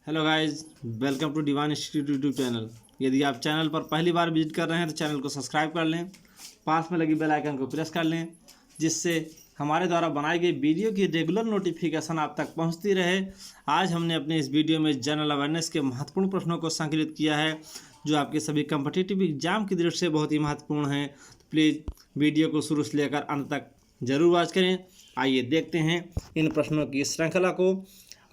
Hello guys, welcome to Divine Institute YouTube channel. यदि आप channel पर पहली बार विजिट कर रहे हैं तो चैनल को सब्सक्राइब कर लें, पास में लगी बेल आइकन को प्रेस कर लें, जिससे हमारे द्वारा बनाई गई वीडियो की रेगुलर नोटिफिकेशन आप तक पहुंचती रहे। आज हमने अपने इस वीडियो में जनरल अवेयरनेस के महत्वपूर्ण प्रश्नों को संकलित किया है, जो आपके सभी कम्पिटिटिव एग्जाम की दृष्टि से बहुत ही महत्वपूर्ण है। तो प्लीज़ वीडियो को शुरू से लेकर अंत तक जरूर वॉच करें। आइए देखते हैं इन प्रश्नों की श्रृंखला को।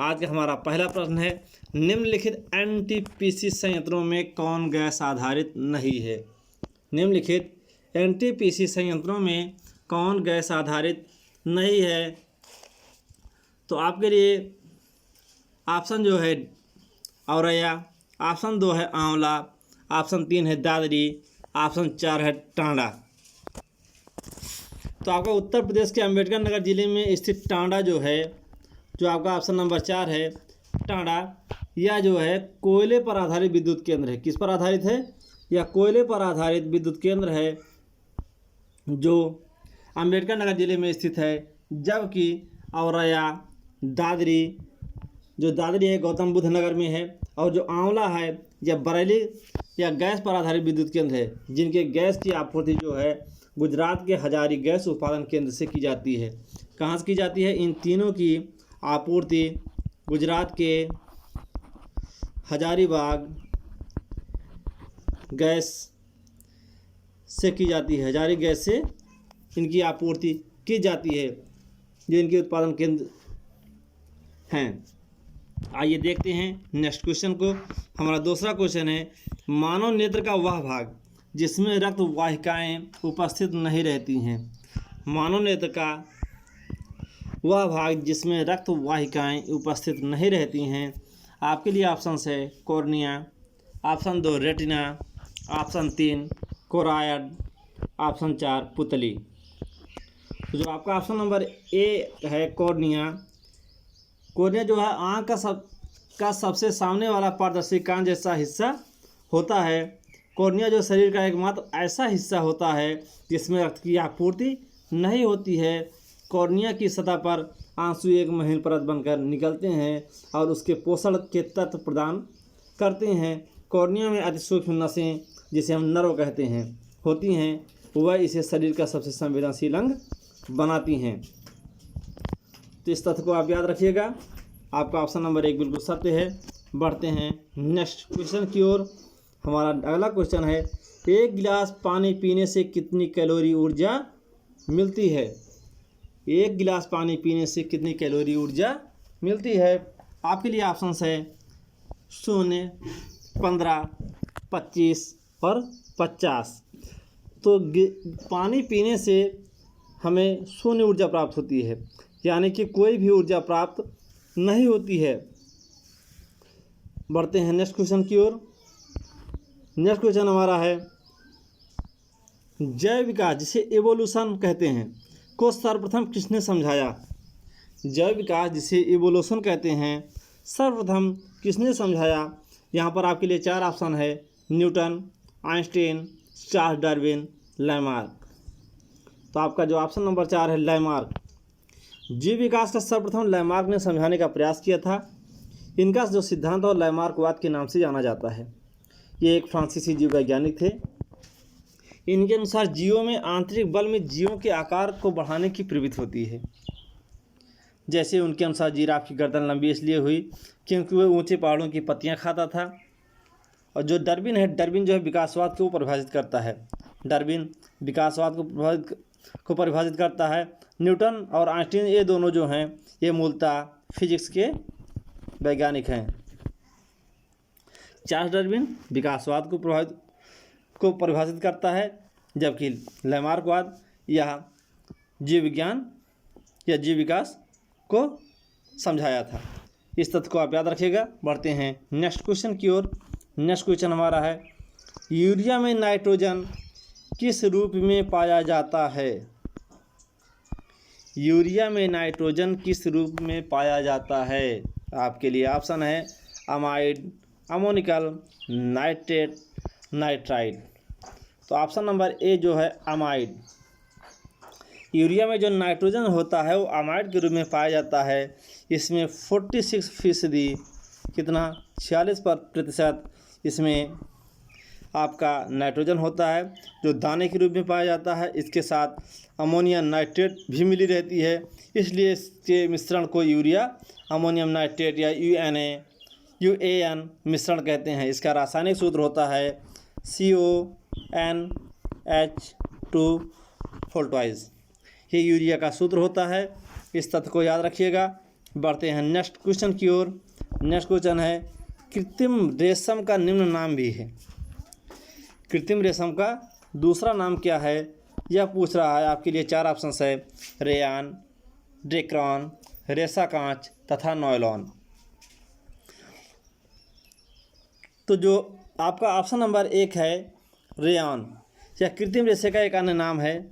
आज का हमारा पहला प्रश्न है, निम्नलिखित एनटीपीसी संयंत्रों में कौन गैस आधारित नहीं है? निम्नलिखित एनटीपीसी संयंत्रों में कौन गैस आधारित नहीं है? तो आपके लिए ऑप्शन जो है औरैया, ऑप्शन 2 है आंवला, ऑप्शन 3 है दादरी, ऑप्शन 4 है टांडा। तो आपका उत्तर प्रदेश के अम्बेडकर नगर जिले में स्थित टांडा जो है, जो आपका ऑप्शन नंबर 4 है टांडा, यह जो है कोयले पर आधारित विद्युत केंद्र है। किस पर आधारित है? यह कोयले पर आधारित विद्युत केंद्र है जो अम्बेडकर नगर जिले में स्थित है। जबकि औरैया, दादरी, जो दादरी है गौतम बुद्ध नगर में है, और जो आंवला है यह बरेली या गैस पर आधारित विद्युत केंद्र है, जिनके गैस की आपूर्ति जो है गुजरात के हजारी गैस उत्पादन केंद्र से की जाती है। कहाँ से की जाती है? इन तीनों की आपूर्ति गुजरात के हजारीबाग गैस से की जाती है। हजारी गैस से इनकी आपूर्ति की जाती है, जो इनके उत्पादन केंद्र हैं। आइए देखते हैं नेक्स्ट क्वेश्चन को। हमारा दूसरा क्वेश्चन है, मानव नेत्र का वह भाग जिसमें रक्त वाहिकाएं उपस्थित नहीं रहती हैं। मानव नेत्र का वह भाग जिसमें रक्त वाहिकाएं उपस्थित नहीं रहती हैं। आपके लिए ऑप्शन है cornea, option 2 retina, option 3 choroid, option 4 पुतली। तो जो आपका ऑप्शन नंबर ए है कॉर्निया, कॉर्निया जो है आँख का सबसे सामने वाला पारदर्शी कांच जैसा हिस्सा होता है। कॉर्निया जो शरीर का एकमात्र ऐसा हिस्सा होता है जिसमें रक्त की आपूर्ति नहीं होती है। कॉर्निया की सतह पर आंसू एक महीन परत बनकर निकलते हैं और उसके पोषण के तत्व प्रदान करते हैं। कॉर्निया में अति सूक्ष्म नसें, जिसे हम नर्व कहते हैं, होती हैं, वह इसे शरीर का सबसे संवेदनशील अंग बनाती हैं। तो इस तथ्य को आप याद रखिएगा। आपका ऑप्शन नंबर 1 बिल्कुल सत्य है। बढ़ते हैं नेक्स्ट क्वेश्चन की ओर। हमारा अगला क्वेश्चन है, एक गिलास पानी पीने से कितनी कैलोरी ऊर्जा मिलती है? एक गिलास पानी पीने से कितनी कैलोरी ऊर्जा मिलती है? आपके लिए ऑप्शन है 0, 15, 25 और 50। तो पानी पीने से हमें 0 ऊर्जा प्राप्त होती है, यानी कि कोई भी ऊर्जा प्राप्त नहीं होती है। बढ़ते हैं नेक्स्ट क्वेश्चन की ओर। नेक्स्ट क्वेश्चन हमारा है, जैव विकास जिसे एवोल्यूशन कहते हैं को सर्वप्रथम किसने समझाया? जैव विकास जिसे इवोल्यूशन कहते हैं सर्वप्रथम किसने समझाया? यहाँ पर आपके लिए 4 ऑप्शन है, Newton, Einstein, Charles Darwin, Lamarck. तो आपका जो ऑप्शन नंबर 4 है लैमार्क। जीव विकास का सर्वप्रथम लैमार्क ने समझाने का प्रयास किया था। इनका जो सिद्धांत और लैमार्कवाद के नाम से जाना जाता है। ये एक फ्रांसीसी जीव वैज्ञानिक थे। इनके अनुसार जीवों में आंतरिक बल में जीवों के आकार को बढ़ाने की प्रवृत्ति होती है। जैसे उनके अनुसार जिराफ की गर्दन लंबी इसलिए हुई क्योंकि वह ऊंचे पहाड़ों की पत्तियां खाता था। और जो डार्विन है, डार्विन जो है विकासवाद को परिभाषित करता है। डार्विन विकासवाद को परिभाषित करता है। न्यूटन और आइंस्टीन ये दोनों जो हैं ये मूलतः फिजिक्स के वैज्ञानिक हैं। चार्ल्स डार्विन विकासवाद को परिभाषित करता है, जबकि लैमार्कवाद यह जीव विज्ञान या जीव विकास को समझाया था। इस तथ्य को आप याद रखिएगा। बढ़ते हैं नेक्स्ट क्वेश्चन की ओर। नेक्स्ट क्वेश्चन हमारा है, यूरिया में नाइट्रोजन किस रूप में पाया जाता है? यूरिया में नाइट्रोजन किस रूप में पाया जाता है? आपके लिए ऑप्शन है अमाइड, अमोनिकल, नाइट्रेट, नाइट्राइड। तो ऑप्शन नंबर ए जो है अमाइड। यूरिया में जो नाइट्रोजन होता है वो अमाइड के रूप में पाया जाता है। इसमें 46% कितना 46% इसमें आपका नाइट्रोजन होता है जो दाने के रूप में पाया जाता है। इसके साथ अमोनियम नाइट्रेट भी मिली रहती है, इसलिए इसके मिश्रण को यूरिया अमोनियम नाइट्रेट या UAN मिश्रण कहते हैं। इसका रासायनिक सूत्र होता है CONH2 ये यूरिया का सूत्र होता है। इस तथ्य को याद रखिएगा। बढ़ते हैं नेक्स्ट क्वेश्चन की ओर। नेक्स्ट क्वेश्चन है कृत्रिम रेशम का निम्न नाम भी है। कृत्रिम रेशम का दूसरा नाम क्या है यह पूछ रहा है। आपके लिए 4 ऑप्शन है, रेयान, ड्रेक्रॉन, रेशा कांच तथा नॉयलॉन। तो जो आपका ऑप्शन नंबर 1 है रेयान, यह कृत्रिम रेशे का एक अन्य नाम है।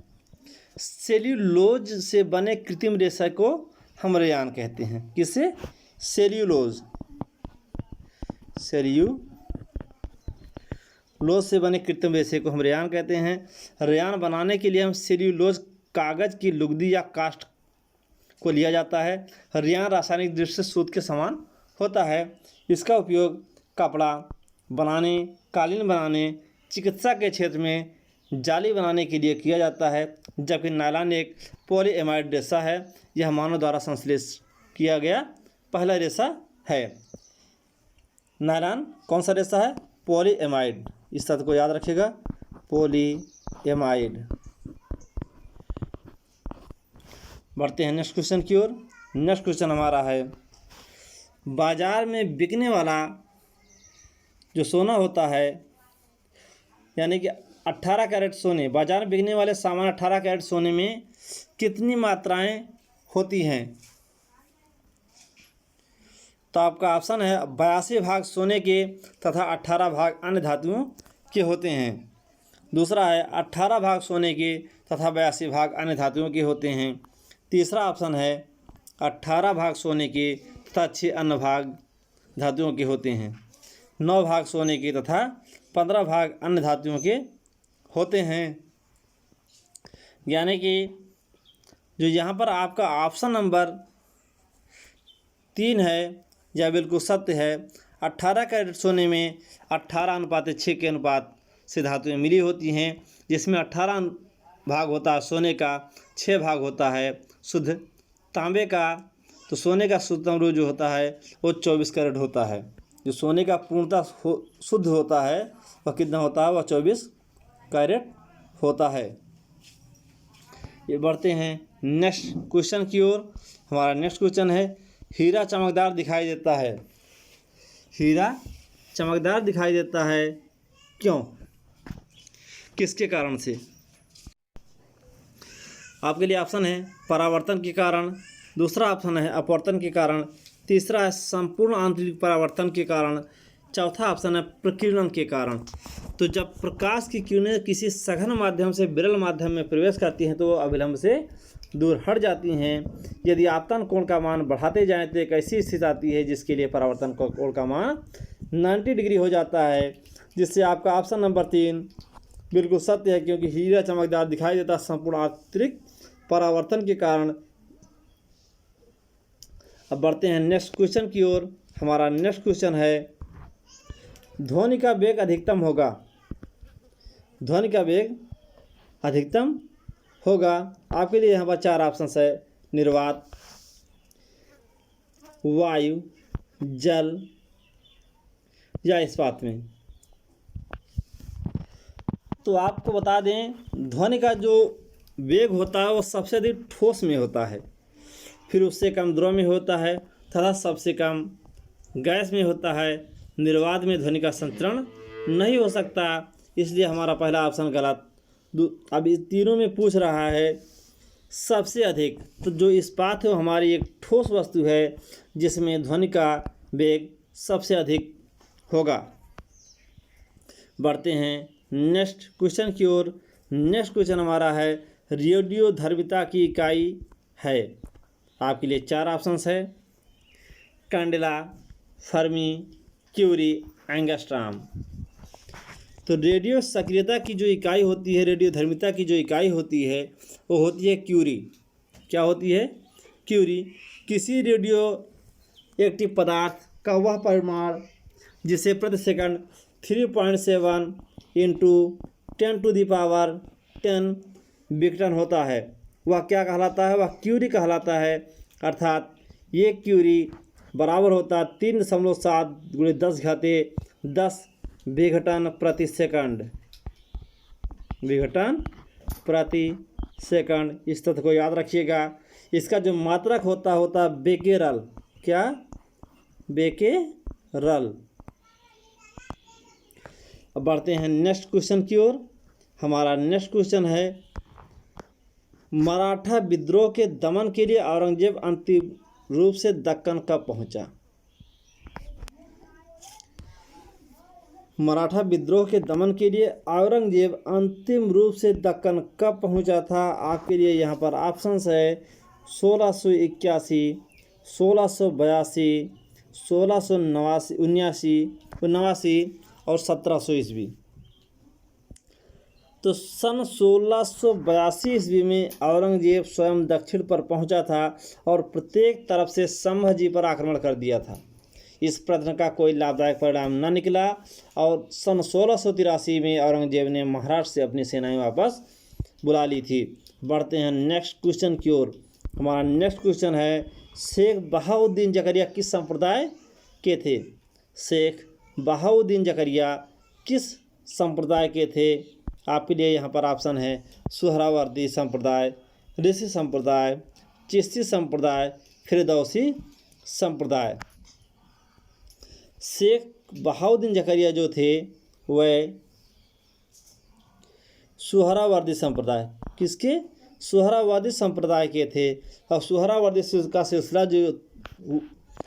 सेल्यूलोज से बने कृत्रिम रेशे को हम रेयान कहते हैं। किसे? सेल्यूलोज से बने कृत्रिम रेशे को हम रेयान कहते हैं। रेयान बनाने के लिए हम सेल्यूलोज कागज़ की लुगदी या कास्ट को लिया जाता है। रेयान रासायनिक दृष्टि से सूत के समान होता है। इसका उपयोग कपड़ा बनाने, कालीन बनाने, चिकित्सा के क्षेत्र में जाली बनाने के लिए किया जाता है। जबकि नायलॉन एक पॉलीएमाइड रेशा है। यह मानव द्वारा संश्लेषित किया गया पहला रेशा है। नायलॉन कौन सा रेशा है? पॉलीएमाइड। इस तथ्य को याद रखिएगा, पॉलीएमाइड। बढ़ते हैं नेक्स्ट क्वेश्चन की ओर। नेक्स्ट क्वेश्चन हमारा है बाजार में बिकने वाला जो सोना होता है, यानी कि 18 कैरेट सोने, बाजार में बिकने वाले सामान 18 कैरेट सोने में कितनी मात्राएं होती हैं? तो आपका ऑप्शन है 82 भाग सोने के तथा 18 भाग अन्य धातुओं के होते हैं। दूसरा है 18 भाग सोने के तथा 82 भाग अन्य धातुओं के होते हैं। तीसरा ऑप्शन है 18 भाग सोने के तथा 6 अन्य भाग धातुओं के होते हैं। 9 भाग सोने के तथा 15 भाग अन्य धातुओं के होते हैं। यानी कि जो यहाँ पर आपका ऑप्शन नंबर 3 है यह बिल्कुल सत्य है। 18 कैरेट सोने में 18:6 के अनुपात से धातुएं मिली होती हैं, जिसमें 18 भाग होता है सोने का, 6 भाग होता है शुद्ध तांबे का। तो सोने का शुद्धतम रूप जो होता है वो 24 कैरेट होता है। जो सोने का पूर्णतः शुद्ध होता है वह कितना होता है? वह 24 कैरेट होता है। ये बढ़ते हैं नेक्स्ट क्वेश्चन की ओर। हमारा नेक्स्ट क्वेश्चन है हीरा चमकदार दिखाई देता है। हीरा चमकदार दिखाई देता है क्यों? किसके कारण से? आपके लिए ऑप्शन है परावर्तन के कारण, दूसरा ऑप्शन है अपवर्तन के कारण, तीसरा है संपूर्ण आंतरिक परावर्तन के कारण, चौथा ऑप्शन है प्रकीर्णन के कारण। तो जब प्रकाश की किरणें किसी सघन माध्यम से विरल माध्यम में प्रवेश करती हैं तो वो अभिलंब से दूर हट जाती हैं। यदि आपतन कोण का मान बढ़ाते जाएं तो एक ऐसी स्थिति आती है जिसके लिए परावर्तन कोण का मान 90 डिग्री हो जाता है, जिससे आपका ऑप्शन नंबर 3 बिल्कुल सत्य है, क्योंकि हीरा चमकदार दिखाई देता संपूर्ण आंतरिक परावर्तन के कारण। अब बढ़ते हैं नेक्स्ट क्वेश्चन की ओर। हमारा नेक्स्ट क्वेश्चन है ध्वनि का वेग अधिकतम होगा। ध्वनि का वेग अधिकतम होगा। आपके लिए यहाँ पर 4 ऑप्शन है, निर्वात, वायु, जल या इस्पात में। तो आपको बता दें ध्वनि का जो वेग होता है वो सबसे अधिक ठोस में होता है, फिर उससे कम द्रव में होता है तथा सबसे कम गैस में होता है। निर्वात में ध्वनि का संचरण नहीं हो सकता, इसलिए हमारा पहला ऑप्शन गलत। अब इस तीनों में पूछ रहा है सबसे अधिक, तो जो इस्पात है वो हमारी एक ठोस वस्तु है जिसमें ध्वनि का वेग सबसे अधिक होगा। बढ़ते हैं नेक्स्ट क्वेश्चन की ओर। नेक्स्ट क्वेश्चन हमारा है रेडियोधर्मिता की इकाई है। आपके लिए 4 ऑप्शंस है, कैंडेला, फर्मी, क्यूरी, एंगस्ट्रॉम। तो रेडियो सक्रियता की जो इकाई होती है, रेडियोधर्मिता की जो इकाई होती है वो होती है क्यूरी। क्या होती है? क्यूरी। किसी रेडियो एक्टिव पदार्थ का वह परिमाण जिसे प्रति सेकंड 3.7 इंटू 10⁻10 विघटन होता है वह क्या कहलाता है? वह क्यूरी कहलाता है। अर्थात ये क्यूरी बराबर होता है 3.7 × 10⁻10 विघटन प्रति सेकंड। विघटन प्रति सेकंड, इस तथ्य को याद रखिएगा। इसका जो मात्रक होता बेकेरल। क्या? बेकेरल। अब बढ़ते हैं नेक्स्ट क्वेश्चन की ओर। हमारा नेक्स्ट क्वेश्चन है, मराठा विद्रोह के दमन के लिए औरंगजेब अंतिम रूप से दक्कन कब पहुंचा? मराठा विद्रोह के दमन के लिए औरंगजेब अंतिम रूप से दक्कन कब पहुंचा था? आपके लिए यहाँ पर ऑप्शंस है 1681, 1682, 1679 और 1700 ईस्वी। तो सन 1682 ईस्वी में औरंगजेब स्वयं दक्षिण पर पहुंचा था और प्रत्येक तरफ से संभाजी पर आक्रमण कर दिया था। इस प्रयत्न का कोई लाभदायक परिणाम न निकला और सन 1683 में औरंगजेब ने महाराष्ट्र से अपनी सेनाएं वापस बुला ली थी। बढ़ते हैं नेक्स्ट क्वेश्चन की ओर। हमारा नेक्स्ट क्वेश्चन है, शेख बहाउद्दीन जकरिया किस संप्रदाय के थे? शेख बहाउद्दीन जकरिया किस संप्रदाय के थे? आपके लिए यहाँ पर ऑप्शन है सुहरावर्दी संप्रदाय, ऋषि संप्रदाय, चिश्ती संप्रदाय, फिरदौसी संप्रदाय। शेख बहाउद्दीन जकरिया जो थे वह सुहरावर्दी संप्रदाय, किसके? सुहरावर्दी संप्रदाय के थे। और सुहरावर्दी का सिलसिला जो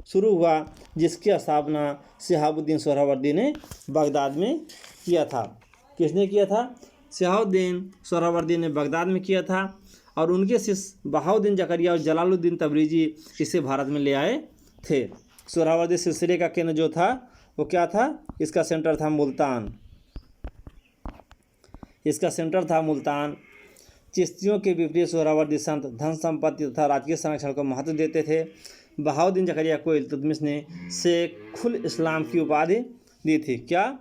शुरू हुआ, जिसकी स्थापना शिहाबुद्दीन सुहरावर्दी ने बगदाद में किया था। किसने किया था? शिहाबुद्दीन सुहरावर्दी ने बगदाद में किया था। और उनके शिष्य बहाउद्दीन जकरिया और जलालुद्दीन तबरेज़ी इसे भारत में ले आए थे। सुहरावर्दी सिलसिले का केंद्र जो था वो क्या था? इसका सेंटर था मुल्तान। इसका सेंटर था मुल्तान। चिश्तियों के विपरीत सुहरावर्दी संत धन संपत्ति तथा राजकीय संरक्षण को महत्व देते थे। बहाउद्दीन जकरिया को इल्तुतमिश ने शेखुल इस्लाम की उपाधि दी थी। क्या?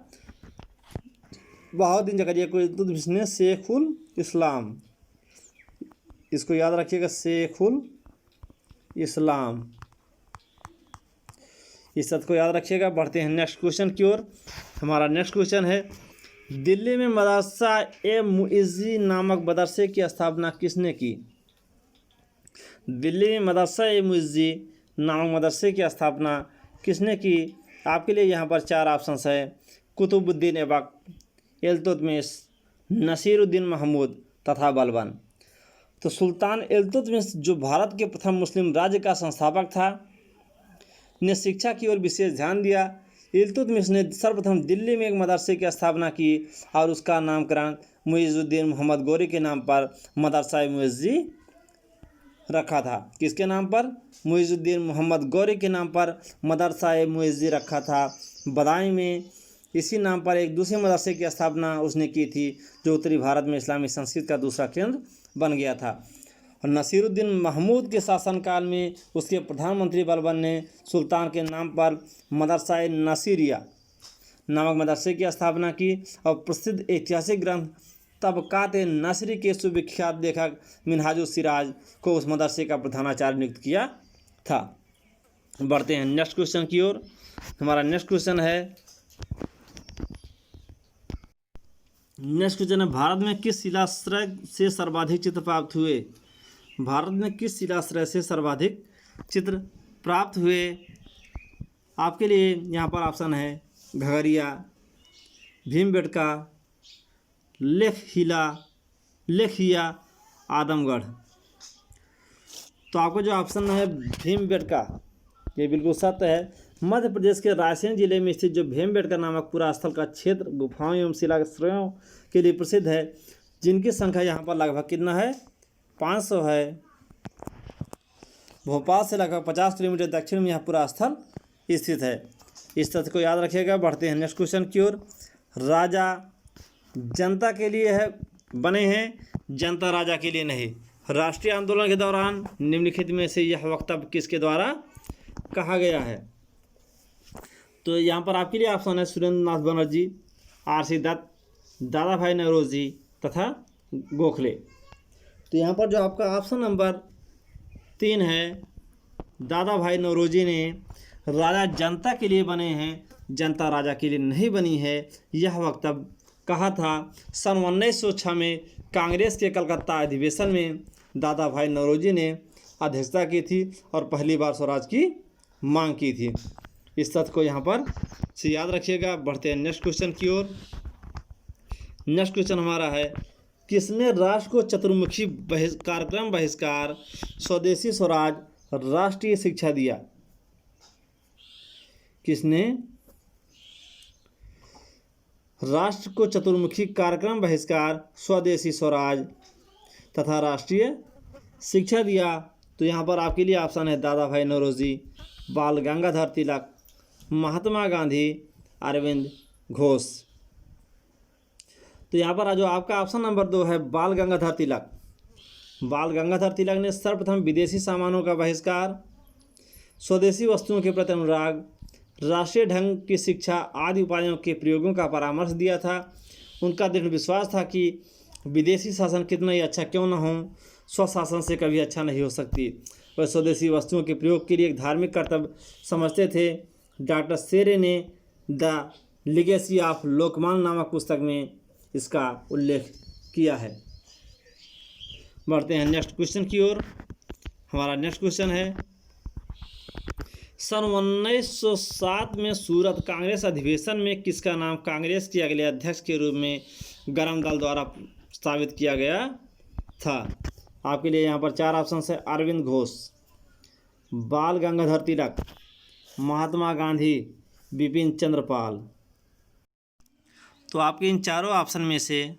बहाउद्दीन जकरिया को इल्तुतमिश ने शेखुल इस्लाम, इसको याद रखिएगा, शेखुल इस्लाम, इस तथ्य को याद रखिएगा। बढ़ते हैं नेक्स्ट क्वेश्चन की ओर। हमारा नेक्स्ट क्वेश्चन है, दिल्ली में मदरसा ए मुइज़्ज़ी नामक मदरसे की स्थापना किसने की? दिल्ली में मदरसा ए मुइज़्ज़ी नामक मदरसे की स्थापना किसने की? आपके लिए यहाँ पर 4 ऑप्शंस है, कुतुबुद्दीन ऐबक, इल्तुतमिश, नसीरुद्दीन महमूद तथा बलबन। तो सुल्तान इल्तुतमिश जो भारत के प्रथम मुस्लिम राज्य का संस्थापक था, ने शिक्षा की ओर विशेष ध्यान दिया। इल्तुतमिश ने सर्वप्रथम दिल्ली में एक मदरसे की स्थापना की और उसका नामकरण मुइज़ुद्दीन मोहम्मद गौरी के नाम पर मदरसा मुइज़्ज़ी रखा था। किसके नाम पर? मुइज़ुद्दीन मोहम्मद गौरी के नाम पर मदरसा मुइज़्ज़ी रखा था। बदायूं में इसी नाम पर एक दूसरे मदरसे की स्थापना उसने की थी, जो उत्तरी भारत में इस्लामी संस्कृति का दूसरा केंद्र बन गया था। और नसीरुद्दीन महमूद के शासनकाल में उसके प्रधानमंत्री बलबन ने सुल्तान के नाम पर मदरसा नसीरिया नामक मदरसे की स्थापना की और प्रसिद्ध ऐतिहासिक ग्रंथ तबकात नसरी के सुविख्यात लेखक मिनहाजुस सिराज को उस मदरसे का प्रधानाचार्य नियुक्त किया था। बढ़ते हैं नेक्स्ट क्वेश्चन की ओर। हमारा नेक्स्ट क्वेश्चन है, भारत में किस शिलाश्रय से सर्वाधिक चित्र प्राप्त हुए? भारत में किस शिलाश्रय से सर्वाधिक चित्र प्राप्त हुए? आपके लिए यहाँ पर ऑप्शन है घगरिया, भीमबेटका, लेखिया, आदमगढ़। तो आपको जो ऑप्शन है भीमबेटका, ये बिल्कुल सत्य है। मध्य प्रदेश के रायसेन जिले में स्थित जो भीमबेटका नामक पुरास्थल का क्षेत्र गुफाओं एवं शिलाश्रयों के लिए प्रसिद्ध है, जिनकी संख्या यहाँ पर लगभग कितना है? 500 है। भोपाल से लगभग 50 किलोमीटर दक्षिण में यह पूरा स्थल स्थित है। इस तथ्य को याद रखिएगा। बढ़ते हैं नेक्स्ट क्वेश्चन की ओर। राजा जनता के लिए है बने हैं, जनता राजा के लिए नहीं। राष्ट्रीय आंदोलन के दौरान निम्नलिखित में से यह वक्तव्य किसके द्वारा कहा गया है? तो यहाँ पर आपके लिए ऑप्शन है सुरेंद्र नाथ बनर्जी, आर.सी. दत्त, दादा भाई नौरोजी तथा गोखले। तो यहाँ पर जो आपका ऑप्शन नंबर 3 है, दादा भाई नौरोजी ने राजा जनता के लिए बने हैं, जनता राजा के लिए नहीं बनी है, यह वक्तव्य कहा था सन 1906 में कांग्रेस के कलकत्ता अधिवेशन में दादा भाई नौरोजी ने अध्यक्षता की थी और पहली बार स्वराज की मांग की थी। इस तथ्य को यहाँ पर से याद रखिएगा। बढ़ते हैं नेक्स्ट क्वेश्चन की ओर। नेक्स्ट क्वेश्चन हमारा है, किसने राष्ट्र को चतुर्मुखी कार्यक्रम बहिष्कार, स्वदेशी स्वराज, राष्ट्रीय शिक्षा दिया? किसने राष्ट्र को चतुर्मुखी कार्यक्रम बहिष्कार, स्वदेशी स्वराज तथा राष्ट्रीय शिक्षा दिया? तो यहाँ पर आपके लिए ऑप्शन है दादा भाई नौरोजी, बाल गंगाधर तिलक, महात्मा गांधी, अरविंद घोष। तो यहाँ पर जो आपका ऑप्शन नंबर 2 है बाल गंगाधर तिलक। बाल गंगाधर तिलक ने सर्वप्रथम विदेशी सामानों का बहिष्कार, स्वदेशी वस्तुओं के प्रति अनुराग, राष्ट्रीय ढंग की शिक्षा आदि उपायों के प्रयोगों का परामर्श दिया था। उनका दृढ़ विश्वास था कि विदेशी शासन कितना ही अच्छा क्यों न हो, स्वशासन से कभी अच्छा नहीं हो सकती। वह स्वदेशी वस्तुओं के प्रयोग के लिए एक धार्मिक कर्तव्य समझते थे। डॉक्टर शेरे ने द लिगेसी ऑफ लोकमान्य नामक पुस्तक में इसका उल्लेख किया है। बढ़ते हैं नेक्स्ट क्वेश्चन की ओर। हमारा नेक्स्ट क्वेश्चन है, सन 1907 में सूरत कांग्रेस अधिवेशन में किसका नाम कांग्रेस के अगले अध्यक्ष के रूप में गरम दल द्वारा प्रस्तावित किया गया था? आपके लिए यहाँ पर 4 ऑप्शन है, अरविंद घोष, बाल गंगाधर तिलक, महात्मा गांधी, बिपिन चंद्र पाल। तो आपके इन चारों ऑप्शन में से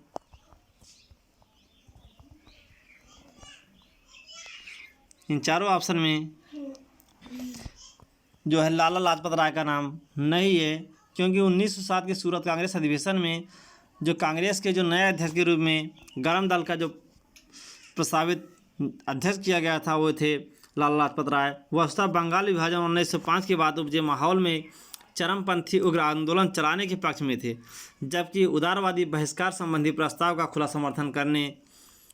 जो है लाला लाजपत राय का नाम नहीं है, क्योंकि 1907 के सूरत कांग्रेस अधिवेशन में जो कांग्रेस के जो नए अध्यक्ष के रूप में गरम दल का जो प्रस्तावित अध्यक्ष किया गया था वो थे लाला लाजपत राय। वस्तुतः बंगाल विभाजन 1905 के बाद उपजे माहौल में चरमपंथी उग्र आंदोलन चलाने के पक्ष में थे, जबकि उदारवादी बहिष्कार संबंधी प्रस्ताव का खुला समर्थन करने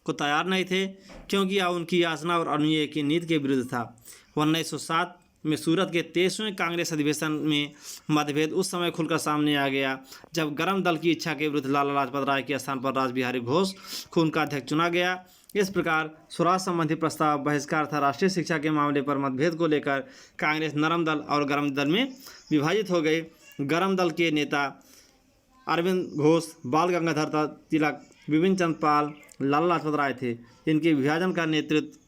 को तैयार नहीं थे, क्योंकि यह उनकी याचना और अनुयायी की नीति के विरुद्ध था। 1907 में सूरत के 23वें कांग्रेस अधिवेशन में मतभेद उस समय खुलकर सामने आ गया जब गरम दल की इच्छा के विरुद्ध लाला लाजपत राय के स्थान पर रासबिहारी घोष को उनका अध्यक्ष चुना गया। इस प्रकार स्वराज संबंधी प्रस्ताव बहिष्कार था। राष्ट्रीय शिक्षा के मामले पर मतभेद को लेकर कांग्रेस नरम दल और गरम दल में विभाजित हो गई। गरम दल के नेता अरविंद घोष, बाल गंगाधर तिलक, बिपिन चंद्र पाल, लाला लाजपत राय थे। इनके विभाजन का नेतृत्व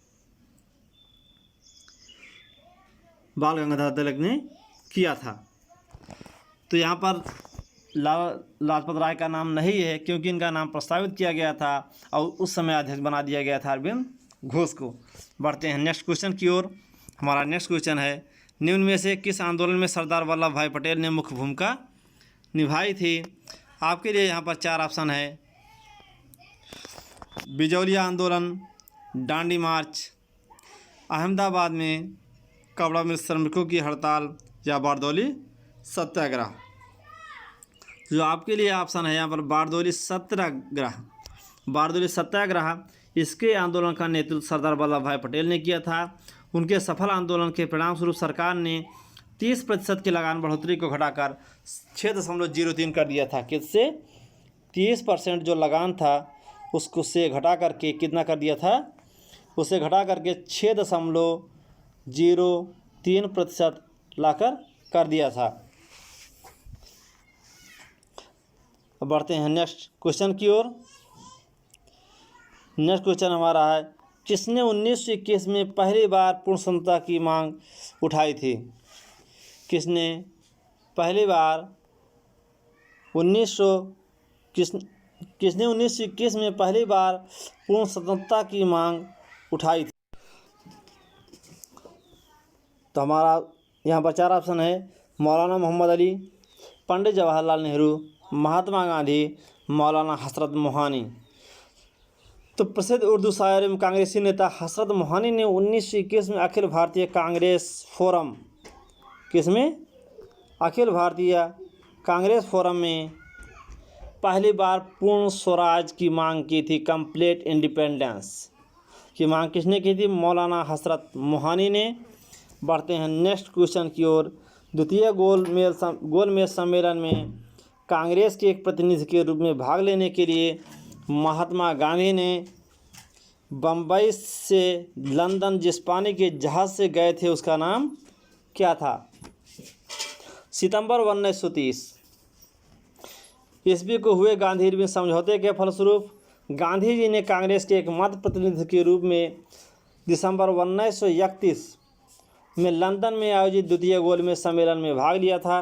बाल गंगाधर तिलक ने किया था। तो यहाँ पर लाला लाजपत राय का नाम नहीं है, क्योंकि इनका नाम प्रस्तावित किया गया था और उस समय अध्यक्ष बना दिया गया था अरविंद घोष को। बढ़ते हैं नेक्स्ट क्वेश्चन की ओर। हमारा नेक्स्ट क्वेश्चन है, निम्न में से किस आंदोलन में सरदार वल्लभ भाई पटेल ने मुख्य भूमिका निभाई थी? आपके लिए यहाँ पर 4 ऑप्शन है, बिजौलिया आंदोलन, डांडी मार्च, अहमदाबाद में कपड़ा मिल श्रमिकों की हड़ताल या बारदौली सत्याग्रह। जो आपके लिए ऑप्शन है यहाँ पर बारदौली सत्याग्रह। बारदौली सत्याग्रह, इसके आंदोलन का नेतृत्व सरदार वल्लभ भाई पटेल ने किया था। उनके सफल आंदोलन के परिणाम स्वरूप सरकार ने 30% की लगान बढ़ोतरी को घटाकर 6.03 कर दिया था। किससे? 30% जो लगान था उसको से घटा करके कितना कर दिया था? उसे घटा करके 6.03% लाकर कर दिया था। अब बढ़ते हैं नेक्स्ट क्वेश्चन की ओर। नेक्स्ट क्वेश्चन हमारा है, किसने 1921 में पहली बार पूर्ण स्वतंत्रता की मांग उठाई थी? किसने पहली बार 1921 में पहली बार पूर्ण स्वतंत्रता की मांग उठाई थी? तो हमारा यहाँ पर 4 ऑप्शन है, मौलाना मोहम्मद अली, पंडित जवाहरलाल नेहरू, महात्मा गांधी, मौलाना हसरत मोहानी। तो प्रसिद्ध उर्दू शायर एवं कांग्रेसी नेता हसरत मोहानी ने 1921 में अखिल भारतीय कांग्रेस फोरम, किसमें? अखिल भारतीय कांग्रेस फोरम में पहली बार पूर्ण स्वराज की मांग की थी, कंप्लीट इंडिपेंडेंस की मांग किसने की थी? मौलाना हसरत मोहानी ने। बढ़ते हैं नेक्स्ट क्वेश्चन की ओर। द्वितीय गोलमेज सम्मेलन में कांग्रेस के एक प्रतिनिधि के रूप में भाग लेने के लिए महात्मा गांधी ने बम्बई से लंदन जिस पानी के जहाज़ से गए थे उसका नाम क्या था? सितंबर 1930 ईस्वी को हुए गांधी इरविन समझौते के फलस्वरूप गांधी जी ने कांग्रेस के एक मध्य प्रतिनिधि के रूप में दिसंबर 1931 में लंदन में आयोजित द्वितीय गोलमेज सम्मेलन में भाग लिया था।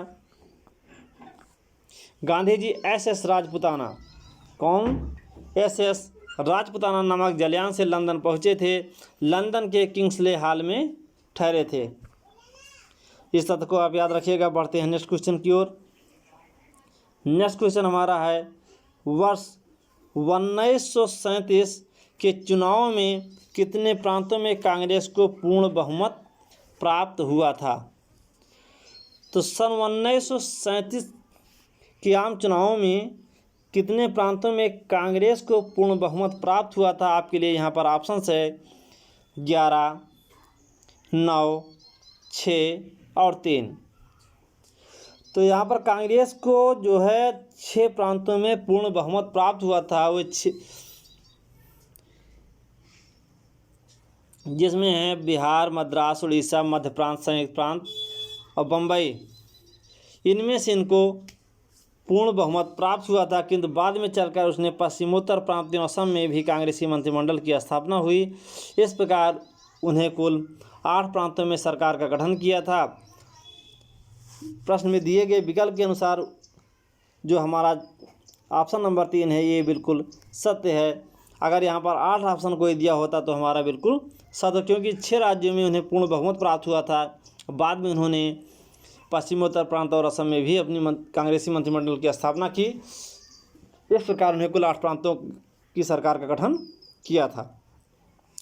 गांधी जी SS राजपुताना, कौन? SS राजपुताना नामक जलयान से लंदन पहुंचे थे। लंदन के किंग्सले हॉल में ठहरे थे। इस तथ्य को आप याद रखिएगा। बढ़ते हैं नेक्स्ट क्वेश्चन की ओर। नेक्स्ट क्वेश्चन हमारा है, वर्ष 1937 के चुनाव में कितने प्रांतों में कांग्रेस को पूर्ण बहुमत प्राप्त हुआ था? तो सन 1937 के आम चुनावों में कितने प्रांतों में कांग्रेस को पूर्ण बहुमत प्राप्त हुआ था? आपके लिए यहाँ पर ऑप्शंस है 11, 9, 6 और 3। तो यहाँ पर कांग्रेस को जो है 6 प्रांतों में पूर्ण बहुमत प्राप्त हुआ था। वो जिसमें है बिहार, मद्रास, उड़ीसा, मध्य प्रांत, संयुक्त प्रांत और बम्बई। इनमें से इनको पूर्ण बहुमत प्राप्त हुआ था, किंतु बाद में चलकर उसने पश्चिमोत्तर प्रांतीय असम में भी कांग्रेसी मंत्रिमंडल की स्थापना हुई। इस प्रकार उन्हें कुल 8 प्रांतों में सरकार का गठन किया था। प्रश्न में दिए गए विकल्प के अनुसार जो हमारा ऑप्शन नंबर 3 है ये बिल्कुल सत्य है। अगर यहाँ पर 8 ऑप्शन कोई दिया होता तो हमारा बिल्कुल सत्य, क्योंकि 6 राज्यों में उन्हें पूर्ण बहुमत प्राप्त हुआ था। बाद में उन्होंने पश्चिमोत्तर प्रांत और असम में भी अपनी कांग्रेसी मंत्रिमंडल की स्थापना की। इस प्रकार उन्हें कुल 8 प्रांतों की सरकार का गठन किया था।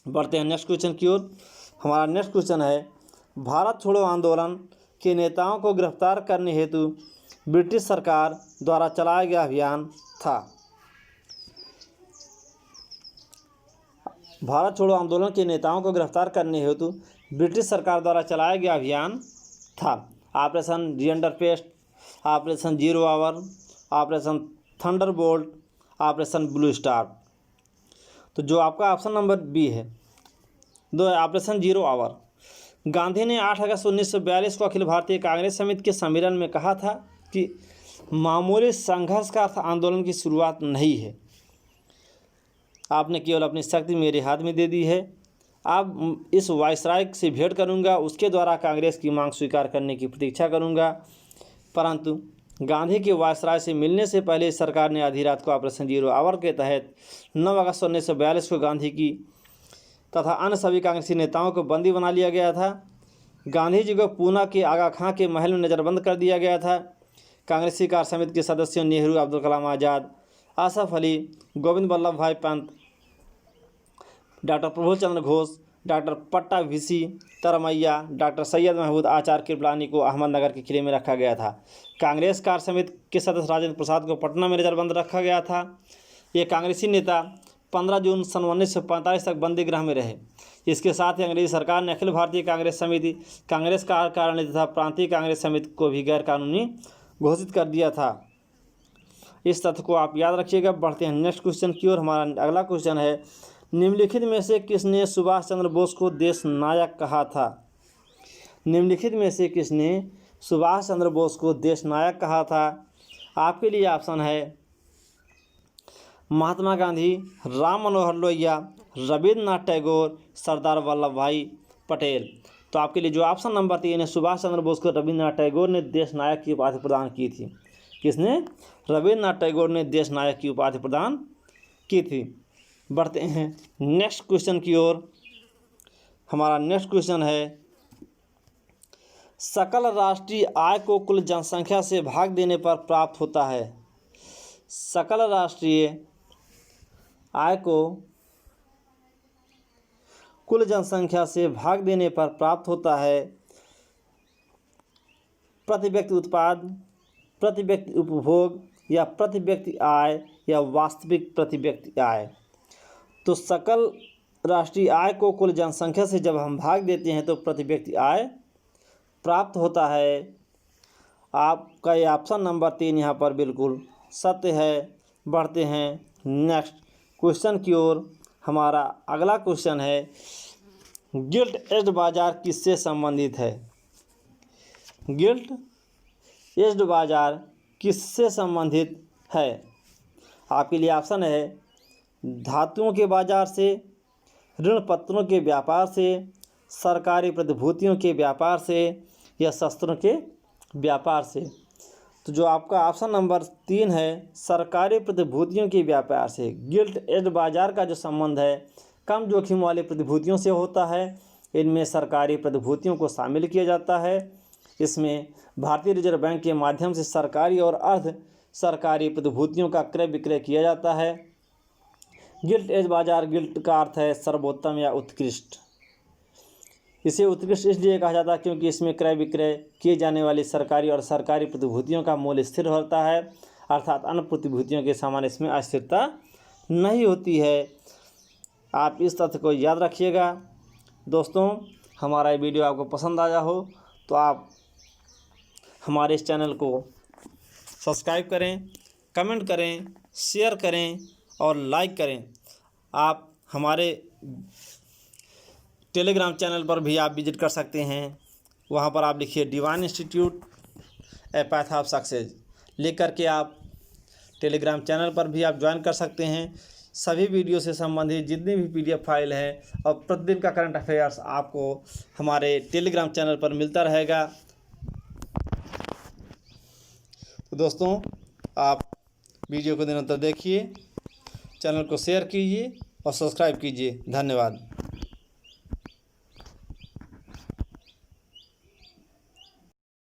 बढ़ते हैं नेक्स्ट क्वेश्चन की ओर। हमारा नेक्स्ट क्वेश्चन है, भारत छोड़ो आंदोलन के नेताओं को गिरफ्तार करने हेतु ब्रिटिश सरकार द्वारा चलाया गया अभियान था। भारत छोड़ो आंदोलन के नेताओं को गिरफ्तार करने हेतु ब्रिटिश सरकार द्वारा चलाया गया अभियान था। Operation Rinderpest, Operation Zero Hour, Operation Thunderbolt, Operation Blue Star. तो जो आपका ऑप्शन नंबर बी है, दो है ऑपरेशन जीरो आवर। गांधी ने 8 अगस्त 1942 को अखिल भारतीय कांग्रेस समिति के सम्मेलन में कहा था कि मामूली संघर्ष का अर्थ आंदोलन की शुरुआत नहीं है। आपने केवल अपनी शक्ति मेरे हाथ में दे दी है। अब इस वायसराय से भेंट करूंगा, उसके द्वारा कांग्रेस की मांग स्वीकार करने की प्रतीक्षा करूंगा। परंतु गांधी के वायसराय से मिलने से पहले सरकार ने आधी रात को ऑपरेशन जीरो आवर के तहत 9 अगस्त 1942 को गांधी की तथा अन्य सभी कांग्रेसी नेताओं को बंदी बना लिया गया था। गांधी जी को पूना के आगा खां के महल में नज़रबंद कर दिया गया था। कांग्रेसी कार्य समिति के सदस्यों नेहरू, अब्दुल कलाम आज़ाद, आसफ अली, गोविंद वल्लभ भाई पंत, डॉक्टर प्रफुल्ल चंद्र घोष, डॉक्टर पट्टा भिसी तरमैया, डॉक्टर सैयद महमूद आचार्य कृपलानी को अहमदनगर के किले में रखा गया था। कांग्रेस कार्य समिति के सदस्य राजेंद्र प्रसाद को पटना में नज़रबंद रखा गया था। ये कांग्रेसी नेता 15 जून सन 1945 तक बंदी गृह में रहे। इसके साथ ही अंग्रेजी सरकार ने अखिल भारतीय कांग्रेस समिति, कांग्रेस कार्यकारिणी तथा प्रांतीय कांग्रेस समिति को भी गैर कानूनी घोषित कर दिया था। इस तथ्य को आप याद रखिएगा। बढ़ते हैं नेक्स्ट क्वेश्चन की ओर। हमारा अगला क्वेश्चन है, निम्नलिखित में से किसने सुभाष चंद्र बोस को देश नायक कहा था? निम्नलिखित में से किसने सुभाष चंद्र बोस को देश नायक कहा था? आपके लिए ऑप्शन है महात्मा गांधी, राम मनोहर लोहिया, रविन्द्रनाथ टैगोर, सरदार वल्लभ भाई पटेल। तो आपके लिए जो ऑप्शन नंबर 3 है, सुभाष चंद्र बोस को रविन्द्रनाथ टैगोर ने देश नायक की उपाधि प्रदान की थी। किसने? रविन्द्रनाथ टैगोर ने देश नायक की उपाधि प्रदान की थी। बढ़ते हैं नेक्स्ट क्वेश्चन की ओर। हमारा नेक्स्ट क्वेश्चन है, सकल राष्ट्रीय आय को कुल जनसंख्या से भाग देने पर प्राप्त होता है। सकल राष्ट्रीय आय को कुल जनसंख्या से भाग देने पर प्राप्त होता है। प्रति व्यक्ति उत्पाद, प्रति व्यक्ति उपभोग या प्रति व्यक्ति आय या वास्तविक प्रति व्यक्ति आय। तो सकल राष्ट्रीय आय को कुल जनसंख्या से जब हम भाग देते हैं तो प्रति व्यक्ति आय प्राप्त होता है। आपका ये ऑप्शन नंबर 3 यहाँ पर बिल्कुल सत्य है। बढ़ते हैं नेक्स्ट क्वेश्चन की ओर। हमारा अगला क्वेश्चन है, गिल्ट एज्ड बाजार किससे संबंधित है? गिल्ट एज्ड बाजार किससे संबंधित है? आपके लिए ऑप्शन है, धातुओं के बाजार से, ऋण पत्रों के व्यापार से, सरकारी प्रतिभूतियों के व्यापार से या शस्त्रों के व्यापार से। तो जो आपका ऑप्शन नंबर 3 है, सरकारी प्रतिभूतियों के व्यापार से। गिल्ट एज्ड बाजार का जो संबंध है कम जोखिम वाले प्रतिभूतियों से होता है। इनमें सरकारी प्रतिभूतियों को शामिल किया जाता है। इसमें भारतीय रिजर्व बैंक के माध्यम से सरकारी और अर्ध सरकारी प्रतिभूतियों का क्रय विक्रय किया जाता है। गिल्ट एज बाजार, गिल्ट का अर्थ है सर्वोत्तम या उत्कृष्ट। इसे उत्कृष्ट इसलिए कहा जाता है क्योंकि इसमें क्रय विक्रय किए जाने वाली सरकारी और सरकारी प्रतिभूतियों का मूल्य स्थिर होता है, अर्थात अन्य प्रतिभूतियों के समान इसमें अस्थिरता नहीं होती है। आप इस तथ्य को याद रखिएगा। दोस्तों, हमारा ये वीडियो आपको पसंद आया हो तो आप हमारे इस चैनल को सब्सक्राइब करें, कमेंट करें, शेयर करें और लाइक करें। आप हमारे टेलीग्राम चैनल पर भी आप विजिट कर सकते हैं। वहाँ पर आप लिखिए divine institute a path of success, लेकर के आप टेलीग्राम चैनल पर भी आप ज्वाइन कर सकते हैं। सभी वीडियो से संबंधित जितने भी PDF फाइल हैं और प्रतिदिन का करंट अफेयर्स आपको हमारे टेलीग्राम चैनल पर मिलता रहेगा। तो दोस्तों, आप वीडियो को निरंतर देखिए, चैनल को शेयर कीजिए और सब्सक्राइब कीजिए। धन्यवाद।